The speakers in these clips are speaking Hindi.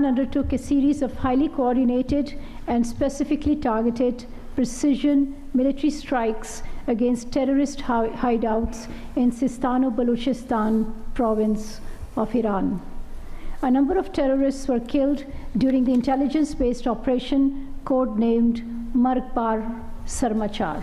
Iran undertook a series of highly coordinated and specifically targeted precision military strikes against terrorist hideouts in Sistan-o-Baluchistan province of Iran. A number of terrorists were killed during the intelligence-based operation codenamed Margbar Sarmachar.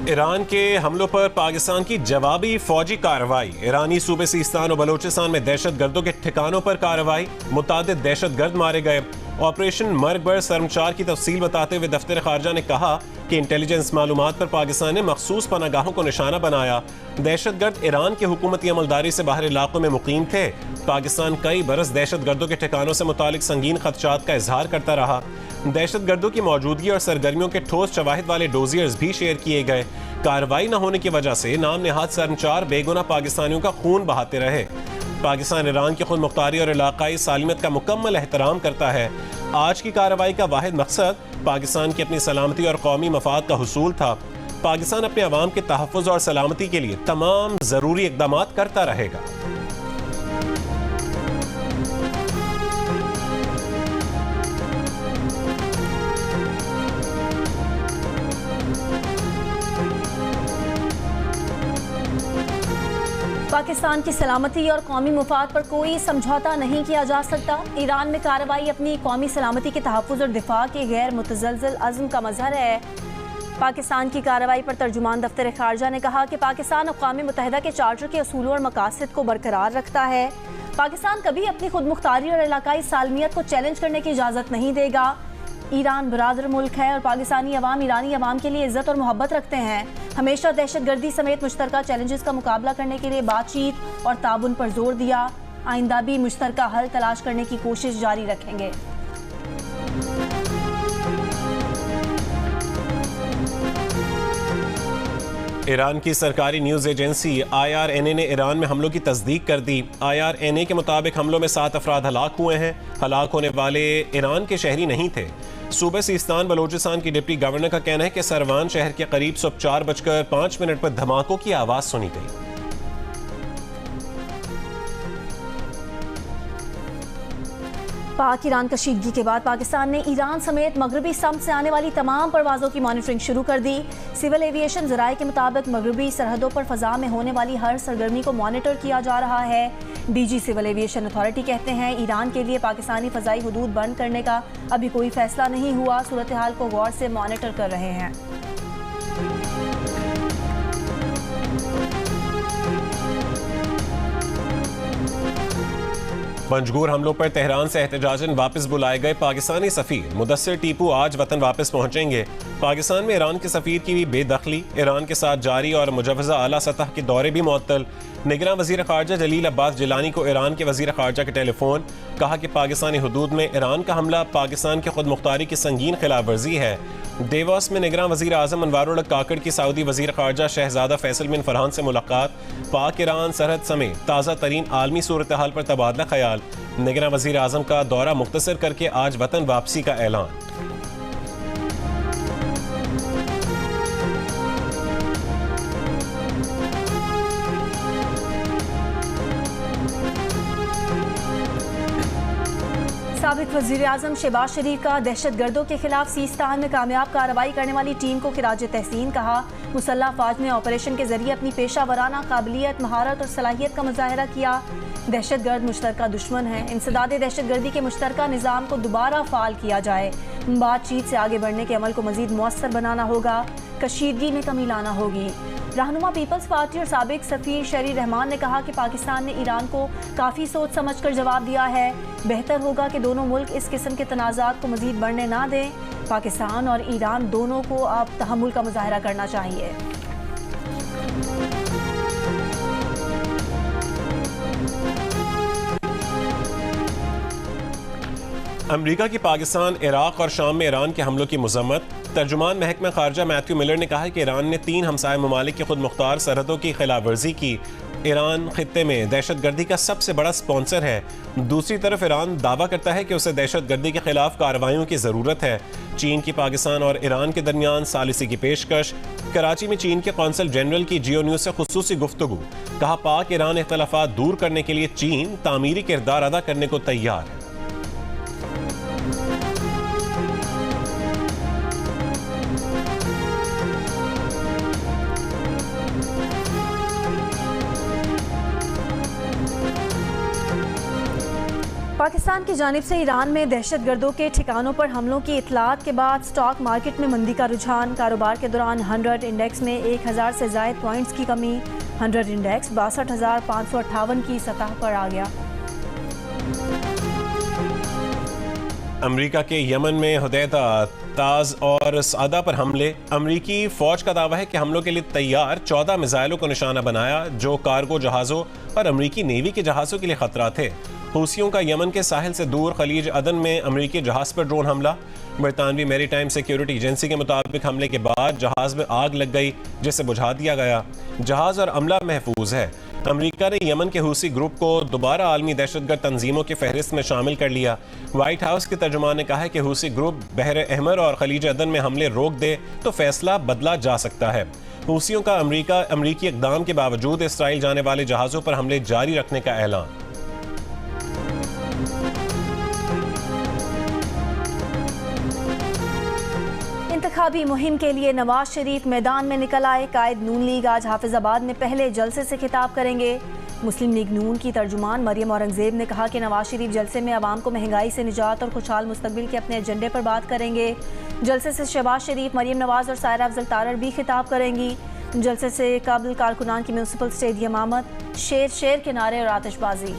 Iran के हमलों पर पाकिस्तान की जवाबी फौजी कार्रवाई। ईरानी सूबे सिस्तान और बलोचिस्तान में दहशतगर्दों के ठिकानों पर कार्रवाई, मुतादिद दहशतगर्द मारे गए। ऑपरेशन मर्गबर सरमचार की तफसील बताते हुए दफ्तर खारजा ने कहा कि इंटेलिजेंस मालूमात पर पाकिस्तान ने मखसूस पनागाहों को निशाना बनाया। दहशतगर्द ईरान की हुकूमती अमलदारी से बाहर इलाकों में मुकीम थे। पाकिस्तान कई बरस दहशतगर्दों के ठिकानों से मुतालिक संगीन खदशात का इजहार करता रहा। दहशतगर्दों की मौजूदगी और सरगर्मियों के ठोस शवाहिद वाले डोजियर्स भी शेयर किए गए। कार्रवाई न होने की वजह से नाम नेहाद सरमचार बेगुनाह पाकिस्तानियों का खून बहाते रहे। पाकिस्तान ईरान की खुद मुख्तारी और इलाकाई सालमियत का मुकम्मल एहतराम करता है। आज की कार्रवाई का वाहिद मकसद पाकिस्तान की अपनी सलामती और कौमी मफाद का हुसूल था। पाकिस्तान अपने अवाम के तहफ़्फ़ुज़ और सलामती के लिए तमाम ज़रूरी इक़दामात करता रहेगा। पाकिस्तान की सलामती और कौमी मुफाद पर कोई समझौता नहीं किया जा सकता। ईरान में कार्रवाई अपनी कौमी सलामती के तहफ़्फ़ुज़ और दिफा के गैर मुतज़लज़ल अज़्म का मज़हर है। पाकिस्तान की कार्रवाई पर तर्जुमान दफ्तर खारजा ने कहा कि पाकिस्तान अक़वाम मुत्तहिदा के चार्टर के असूलों और मकासद को बरकरार रखता है। पाकिस्तान कभी अपनी खुद मुख्तारी और इलाकाई सालमियत को चैलेंज करने की इजाज़त नहीं देगा। ईरान बरादर मुल्क है और पाकिस्तानी अवाम ईरानी अवाम के लिए इज़्ज़त और मोहब्बत रखते हैं। हमेशा दहशतगर्दी समेत मुश्तरका चैलेंजेस का मुकाबला करने के लिए बातचीत और ताबुन पर जोर दिया। आइंदा भी मुश्तरका हल तलाश करने की कोशिश जारी रखेंगे। ईरान की सरकारी न्यूज़ एजेंसी IRNA ने ईरान में हमलों की तस्दीक कर दी। IRNA के मुताबिक हमलों में 7 अफराद हलाक हुए हैं। हलाक होने वाले ईरान के शहरी नहीं थे। सूबे सिस्तान बलोचिस्तान की डिप्टी गवर्नर का कहना है कि सरवान शहर के करीब सुबह 4:05 पर धमाकों की आवाज़ सुनी गई। पाक ईरान कशीदगी के बाद पाकिस्तान ने ईरान समेत मगरबी सम्त से आने वाली तमाम परवाज़ों की मॉनिटरिंग शुरू कर दी। सिविल एविएशन ज़राए के मुताबिक मगरबी सरहदों पर फ़ज़ा में होने वाली हर सरगर्मी को मॉनिटर किया जा रहा है। DG सिविल एविएशन अथॉरिटी कहते हैं ईरान के लिए पाकिस्तानी फ़ज़ाई हुदूद बंद करने का अभी कोई फैसला नहीं हुआ। सूरत हाल को गौर से मॉनिटर कर रहे हैं। पंजगूर हमलों पर तेहरान से एहतजाजन वापस बुलाए गए पाकिस्तानी सफ़ीर मुदस्सिर टीपू आज वतन वापस पहुंचेंगे। पाकिस्तान में ईरान के सफ़ीर की भी बेदखली, ईरान के साथ जारी और मुजव्वज़ा आला सतह के दौरे भी मुअत्तल। निगरान वज़ीर ख़ारजा जलील अब्बास जिलानी को ईरान के वज़ीर ख़ारजा के टेलीफोन। कहा कि पाकिस्तानी हुदूद में ईरान का हमला पाकिस्तान की खुद मुख्तारी की संगीन खिलाफ वर्जी है। देवास में निगरान वज़ीर आज़म अनवारुल हक काकड़ की सऊदी वज़ीर ख़ारजा शहज़ादा फैसल बिन फरहान से मुलाकात। पाक ईरान सरहद समेत ताज़ा तरीन आलमी सूरत हाल पर तबादला ख्याल। निगरान वज़ीर आज़म का दौरा मुख्तसर करके आज वतन वापसी का ऐलान। साबिक़ वज़ीर आज़म शहबाज शरीफ का दहशतगर्दों के खिलाफ सीस्तान में कामयाब कार्रवाई करने वाली टीम को खिराज तहसीन कहा। मुसल्लह फ़ौज ने ऑपरेशन के जरिए अपनी पेशा वराना काबिलियत, महारत और सलाहियत का मुजाहरा किया। दहशतगर्द मुश्तरका दुश्मन है। इंसदाद दहशतगर्दी के मुश्तरका निज़ाम को दोबारा फ़ाल किया जाए। बातचीत से आगे बढ़ने के अमल को मज़ीद मौसर बनाना होगा। कशीदगी में कमी लाना होगी। रहनुमा पीपल्स पार्टी और साबिक सफ़ीर शरी रहमान ने कहा कि पाकिस्तान ने ईरान को काफ़ी सोच समझ कर जवाब दिया है। बेहतर होगा कि दोनों मुल्क इस किस्म के तनाज़ात को मज़ीद बढ़ने ना दें। पाकिस्तान और ईरान दोनों को अब तहम्मुल का मुजाहरा करना चाहिए। अमरीका की पाकिस्तान, इराक और शाम में ईरान के हमलों की मज़म्मत। तर्जुमान महकमा खारजा मैथ्यू मिलर ने कहा कि ईरान ने 3 हमसाय ममालिक की खुद मुख्तार सरहदों की खिलाफ वर्जी की। ईरान खित्ते में दहशतगर्दी का सबसे बड़ा स्पॉन्सर है। दूसरी तरफ ईरान दावा करता है कि उसे दहशतगर्दी के खिलाफ कार्रवाइयों की ज़रूरत है। चीन की पाकिस्तान और ईरान के दरमियान सालिसी की पेशकश। कराची में चीन के कौंसल जनरल की जियो न्यूज़ से खुसूसी गुफ्तगू। कहा पाक ईरान इख्तलाफात दूर करने के लिए चीन तामीरी किरदार अदा करने को तैयार है। पाकिस्तान की जानिब से ईरान में दहशतगर्दों के ठिकानों पर हमलों की इतलात के बाद स्टॉक मार्केट में मंदी का रुझान। कारोबार के दौरान 100 इंडेक्स में 1000 से ज़ायद पॉइंट्स की कमी। 100 इंडेक्स 62,558 की सतह पर आ गया। अमेरिका के यमन में हुदैदा, ताज और सादा पर हमले। अमेरिकी फौज का दावा है कि हमलों के लिए तैयार 14 मिसाइलों को निशाना बनाया जो कार्गो जहाज़ों और अमेरिकी नेवी के जहाज़ों के लिए खतरा थे। हूसियों का यमन के साहिल से दूर खलीज अदन में अमेरिकी जहाज़ पर ड्रोन हमला। बरतानवी मैरीटाइम सिक्योरिटी एजेंसी के मुताबिक हमले के बाद जहाज़ में आग लग गई जिसे बुझा दिया गया। जहाज़ और अमला महफूज है। अमेरिका ने यमन के हूसी ग्रुप को दोबारा आलमी दहशतगर्द तंजीमों की फहरिस्त में शामिल कर लिया। व्हाइट हाउस के तर्जुमान ने कहा है कि हूसी ग्रुप बहर अहमर और खलीज अदन में हमले रोक दे तो फैसला बदला जा सकता है। हूसियों का अमरीकी इकदाम के बावजूद इसराइल जाने वाले जहाज़ों पर हमले जारी रखने का ऐलान। इंतखाबी मुहिम के लिए नवाज शरीफ मैदान में निकल आए। कायद नून लीग आज हाफिजाबाद में पहले जलसे से खिताब करेंगे। मुस्लिम लीग नून की तर्जुमान मरियम औरंगजेब ने कहा कि नवाज शरीफ जलसे में आवाम को महंगाई से निजात और खुशहाल मुस्तकबिल के अपने एजेंडे पर बात करेंगे। जलसे से शहबाज शरीफ, मरियम नवाज और सायरा अफजल तारड़ भी खिताब करेंगी। जलसे से काबिल कारकुनान की म्यूनसिपल स्टेडियम आमद, शेर शेर के नारे और आतिशबाजी।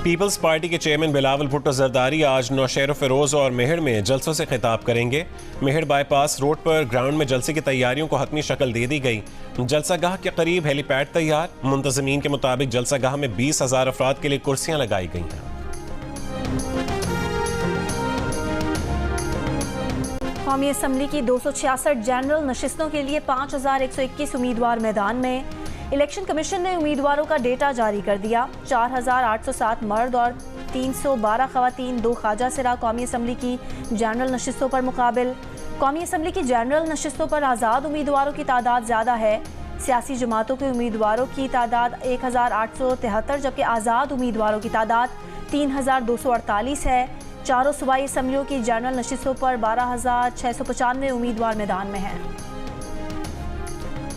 पीपल्स पार्टी के चेयरमैन बिलावल भुट्टो जरदारी आज नौशहर फिरोज और मेहर में जलसों से खिताब करेंगे। मेहर बाईपास रोड पर ग्राउंड में जलसे की तैयारियों को हतमी शक्ल दे दी गई। जलसागाह के करीब हेलीपैड तैयार। मुंतजमीन के मुताबिक जलसागाह में 20,000 अफराद के लिए कुर्सियां लगाई गई हैं। कौमी असम्बली की 266 जनरल नशिस्तों के लिए 5,121 उम्मीदवार मैदान में। इलेक्शन कमीशन ने उम्मीदवारों का डेटा जारी कर दिया। 4,807 मर्द और 312 खवातीन 2 ख्वाजा सिरा कौमी असम्बली की जनरल नशिस्तों पर मुकाबिल। कौमी असम्बली की जनरल नशिस्तों पर आज़ाद उम्मीदवारों की तादाद ज़्यादा है। सियासी जमातों के उम्मीदवारों की तादाद 1,873 जबकि आज़ाद उम्मीदवारों की तादाद 3,248 है। चारों सूबाई असम्बलियों की जनरल नशिस्तों पर 12,695 उम्मीदवार मैदान में हैं।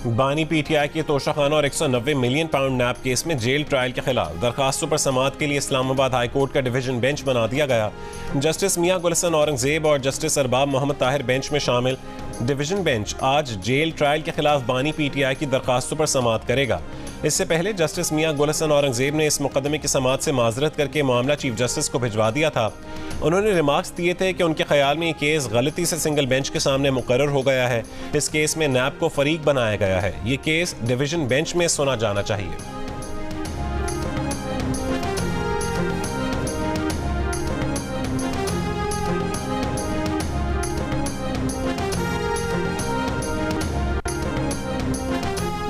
बानी पीटीआई के तोशाखाना और 190 मिलियन पाउंड नैब केस में जेल ट्रायल के खिलाफ दरखास्तों पर समाअत के लिए इस्लामाबाद हाई कोर्ट का डिवीजन बेंच बना दिया गया। जस्टिस मियां गुलशन औरंगजेब और जस्टिस अरबाब मोहम्मद ताहिर बेंच में शामिल। डिवीजन बेंच आज जेल ट्रायल के खिलाफ बानी पीटीआई की दरखास्तों पर समाअत करेगा। इससे पहले जस्टिस मियां गुलशन औरंगजेब ने इस मुकदमे की समाअत से माजरत करके मामला चीफ जस्टिस को भिजवा दिया था। उन्होंने रिमार्क्स दिए थे कि उनके ख्याल में ये केस गलती से सिंगल बेंच के सामने मुकर्रर हो गया है। इस केस में नैब को फरीक बनाया गया है। ये केस डिवीजन बेंच में सुना जाना चाहिए।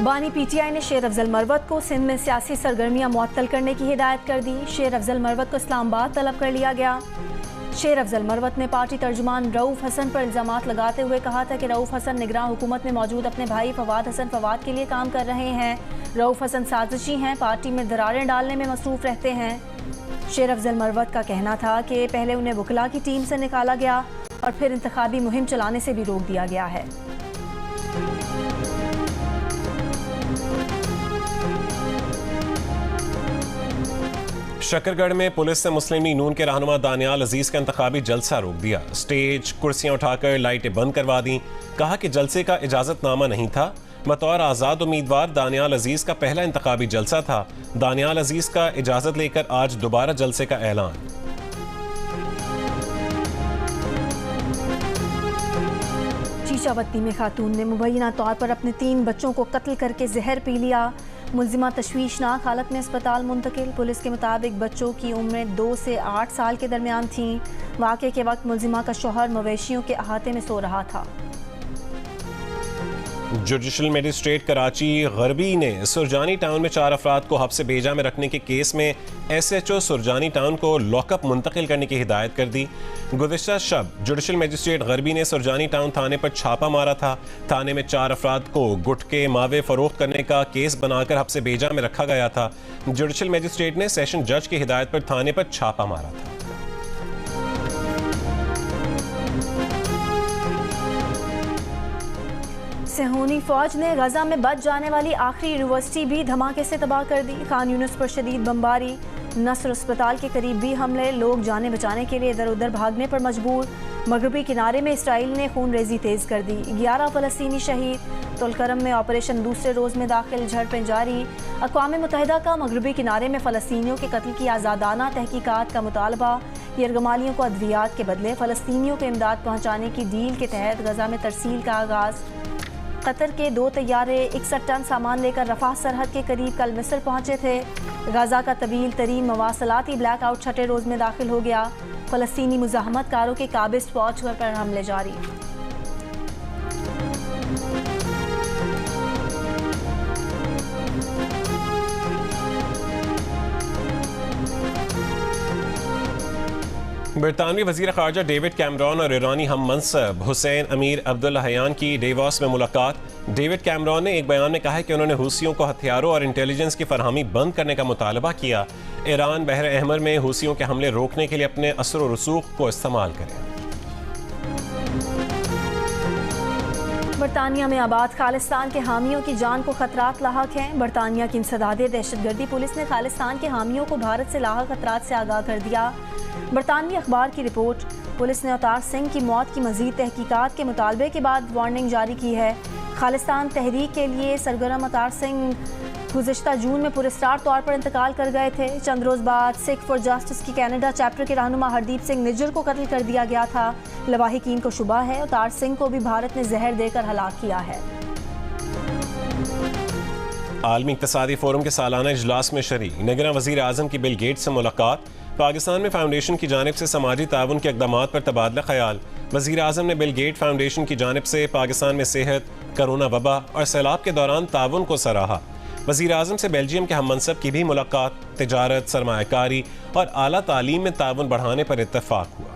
बानी पीटीआई ने शेर अफजल मरवत को सिंध में सियासी सरगर्मियां मुअत्तल करने की हिदायत कर दी। शेर अफजल मरवत को इस्लामाबाद तलब कर लिया गया। शेर अफजल मरवत ने पार्टी तर्जुमान रऊफ हसन पर इल्जामात लगाते हुए कहा था कि रऊफ हसन निगरान हुकूमत में मौजूद अपने भाई फवाद हसन फवाद के लिए काम कर रहे हैं। रऊफ हसन साजिशी हैं, पार्टी में दरारें डालने में मसरूफ रहते हैं। शेर अफजल मरवत का कहना था कि पहले उन्हें वकला की टीम से निकाला गया और फिर इंतखाबी मुहिम चलाने से भी रोक दिया गया है। शकरगढ़ में पुलिस ने मुस्लिम लीग नून के रहनुमा दानियाल अजीज का इंतखाबी जलसा रोक दिया। स्टेज, कुर्सियां उठाकर लाइटें बंद करवा दी। कहा कि जलसे का इजाजतनामा नहीं था। बतौर आज़ाद उम्मीदवार दानियाल अजीज का पहला इंतखाबी जलसा था। दानियाल अजीज का इजाजत लेकर आज दोबारा जलसे का ऐलान। चीचावती में खातून ने मुबैना तौर पर अपने 3 बच्चों को कत्ल करके जहर पी लिया। मुल्जिमा तशवीशनाक हालत में अस्पताल मुंतकिल। पुलिस के मुताबिक बच्चों की उम्रें 2 से 8 साल के दरमियान थीं। वाक़े के वक्त मुल्जिमा का शौहर मवेशियों के अहाते में सो रहा था। जुडिशल मजिस्ट्रेट कराची गरबी ने सुरजानी टाउन में 4 अफराद को हब्स बेजा में रखने के केस में SHO सुरजानी टाउन को लॉकअप मुंतकिल करने की हिदायत कर दी। गुज़िश्ता शब जुडिशल मजिस्ट्रेट गरबी ने सुरजानी टाउन थाने पर छापा मारा था। थाने में 4 अफराद को गुटके मावे फरोख्त करने का केस बनाकर हब्स बेजा में रखा गया था। जुडिशल मजिस्ट्रेट ने सेशन जज की हिदायत पर थाने पर छापा मारा था। सेहूनी फौज ने गजा में बच जाने वाली आखिरी यूनिवर्सिटी भी धमाके से तबाह कर दी। खान यूनिस पर शदीद बमबारी, नस्र अस्पताल के करीब भी हमले, लोग जाने बचाने के लिए इधर उधर भागने पर मजबूर। मगरबी किनारे में इसराइल ने खून रेजी तेज़ कर दी, 11 फ़लस्तीनी शहीद। तुलकरम में ऑपरेशन दूसरे रोज़ में दाखिल, झड़पें जारी। अक़वाम मुत्तहिदा का मगरबी किनारे में फ़लस्तीनियों के कत्ल की आज़ादाना तहकीकात का मुतालबा। यरगमालियों को अद्वियात के बदले फ़लस्तीनियों को इमदाद पहुँचाने की डील के तहत गजा में तरसील का आगाज़। कतर के 2 तैयारे 61 टन सामान लेकर रफ़ाह सरहद के करीब कल मिस्र पहुँचे थे। गजा का तवील तरीन मवासलाती ब्लैक आउट छठे रोज़ में दाखिल हो गया। फ़लस्तीनी मुज़ाहमत कारों के काबिज़ फौज पर हमले जारी। बरतानवी वज़ीर ख़ारजा डेविड कैमरॉन और ईरानी हम मनसब हुसैन अमीर अब्दुल्लाहियान की डेवॉस में मुलाकात। डेविड कैमरॉन ने एक बयान में कहा है कि उन्होंने हूसियों को हथियारों और इंटेलिजेंस की फरहमी बंद करने का मुतालबा किया। ईरान बहर अहमर में हूसियों के हमले रोकने के लिए अपने असर व रसूख को इस्तेमाल करें। बरतानिया में आबाद खालिस्तान के हामियों की जान को खतरात लाहक हैं। बरतानिया की इंसदादे दहशतगर्दी पुलिस ने खालिस्तान के हामियों को भारत से लाहक खतरात से आगाह कर दिया। बरतानवी अखबार की रिपोर्ट, पुलिस ने अवतार सिंह की मौत की मजीद तहकीकात के मुतालबे के बाद वार्निंग जारी की है। खालिस्तान तहरीक के लिए सरगर्म अवतार सिंह गुज़िश्ता जून में पुरस्कार तौर पर इंतकाल कर गए थे। चंद रोज़ बाद सिख फॉर जस्टिस की कनाडा चैप्टर के रहनुमा हरदीप सिंह निज्जर को कत्ल कर दिया गया था। लवाहिकीन को शुबा है अवतार सिंह को भी भारत ने जहर देकर हलाक किया है। आलमी इक़्तिसादी फोरम के सालाना इजलास में शरीक निगरां वज़ीर आज़म की बिल गेट्स से मुलाकात। पाकिस्तान में फाउंडेशन की जानिब से समाजी ताउन के इक़दामात पर तबादला ख्याल। वज़ीर आज़म ने बिल गेट फाउंडेशन की जानिब से पाकिस्तान में सेहत, कोरोना वबा और सैलाब के दौरान ताउन को सराहा। वज़ीर आज़म से बेल्जियम के हम मनसब की भी मुलाकात। तिजारत, सरमायाकारी और आला तालीम में ताउन बढ़ाने पर इत्तफाक हुआ।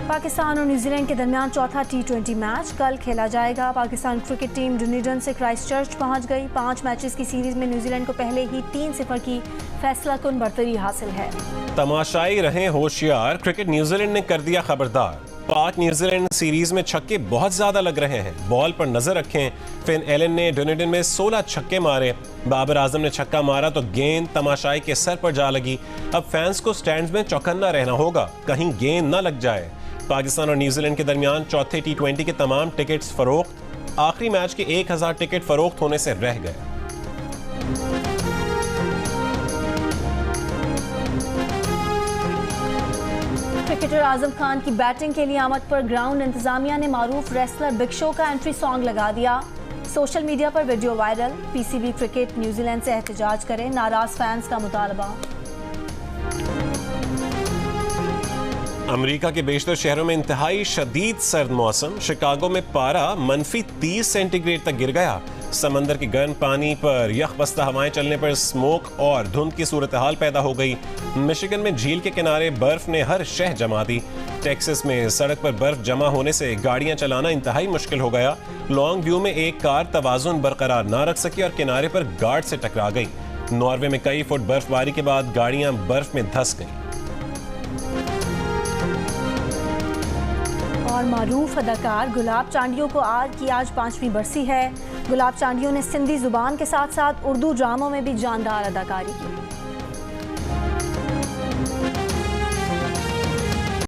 पाकिस्तान और न्यूजीलैंड के दरमियान चौथा T20 मैच कल खेला जाएगा। पाकिस्तान क्रिकेट टीम डुनिडन से क्राइस्टचर्च पहुंच गई। 5 मैचेस की सीरीज में न्यूजीलैंड को पहले ही 3-0 की फैसलाकुन बढ़तरी हासिल है। तमाशाई रहे होशियार, क्रिकेट न्यूजीलैंड ने कर दिया खबरदार। पाक न्यूजीलैंड सीरीज में छक्के बहुत ज्यादा लग रहे हैं, बॉल पर नजर रखें। फिन एलन ने डुनिडन में 16 छक्के मारे। बाबर आजम ने छक्का मारा तो गेंद तमाशाई के सर पर जा लगी। अब फैंस को स्टैंड्स में चौकन्ना रहना होगा, कहीं गेंद न लग जाए। पाकिस्तान और न्यूजीलैंड के दरमियान चौथे T20 के तमाम टिकट्स फरोख्त। आखिरी मैच के 1000 टिकट फरोख्त होने से रह गए। क्रिकेटर आजम खान की बैटिंग के लिए आमद पर ग्राउंड इंतजामिया ने मारूफ रेसलर बिग शो का एंट्री सॉन्ग लगा दिया। सोशल मीडिया पर video viral. PCB cricket New Zealand से एहतजाज करें, नाराज फैंस का मुतालबा। अमेरिका के बेशतर शहरों में इंतहाई शदीद सर्द मौसम। शिकागो में पारा -30 सेंटीग्रेड तक गिर गया। समंदर के गर्म पानी पर यख बस्ता हवाएं चलने पर स्मोक और धुंध की सूरत हाल पैदा हो गई। मिशिगन में झील के किनारे बर्फ ने हर शह जमा दी। टेक्सास में सड़क पर बर्फ जमा होने से गाड़ियां चलाना इंतहाई मुश्किल हो गया। लॉन्ग व्यू में एक कार तवाजुन बरकरार ना रख सकी और किनारे पर गार्ड से टकरा गई। नॉर्वे में कई फुट बर्फबारी के बाद गाड़ियां बर्फ में धंस गईं। और मारूफ अदाकार गुलाब चांडियों को आज 5वीं बरसी है। गुलाब चांडियों ने सिंधी जुबान के साथ साथ उर्दू ड्रामों में भी जानदार अदाकारी की।